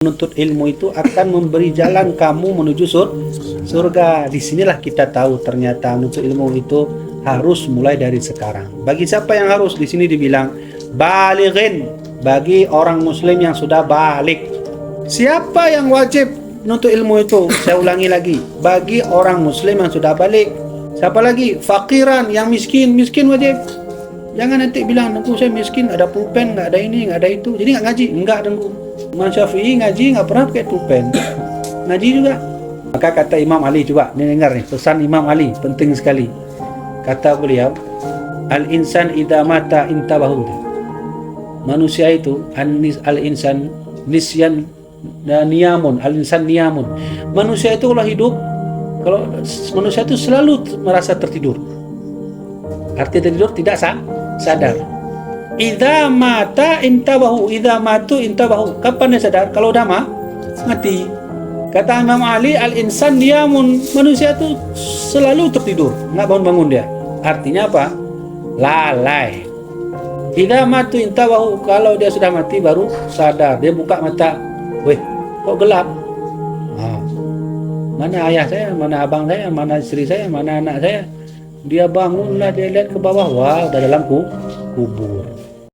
Menuntut ilmu itu akan memberi jalan kamu menuju surga. Disinilah kita tahu ternyata menuntut ilmu itu harus mulai dari sekarang. Bagi siapa yang harus? Di sini dibilang balighin, bagi orang muslim yang sudah balik. Siapa yang wajib menuntut ilmu itu? Saya ulangi lagi, bagi orang muslim yang sudah balik. Siapa lagi? Fakiran, yang miskin wajib. Jangan nanti bilang, "Tengku saya miskin, ada pulpen, nggak ada ini, nggak ada itu, jadi nggak ngaji." Enggak, Tengku. Imam Syafi'i ngaji nggak pernah pakai pulpen, ngaji juga. Maka kata Imam Ali, coba ini dengar nih pesan Imam Ali, penting sekali. Kata beliau, al-insan idza mata intabahu. Manusia itu al-insan nisyan dan niyamun, al-insan niyamun. Manusia itu kalau hidup, kalau manusia itu selalu merasa tertidur. Artinya tertidur tidak sadar. Idza mata intabahu, idza matu intabahu. Kapan dia sadar? Kalau udah mati. Kata Imam Ali, al-insan niyamun, manusia itu selalu tertidur, nggak bangun-bangun dia. Artinya apa? Lalai. Idza matu intabahu, kalau dia sudah mati baru sadar. Dia buka mata, weh, kok gelap? Mana ayah saya, mana abang saya, mana istri saya, mana anak saya? Dia bangunlah, dia lihat ke bawah, wah, udah dalam kubur.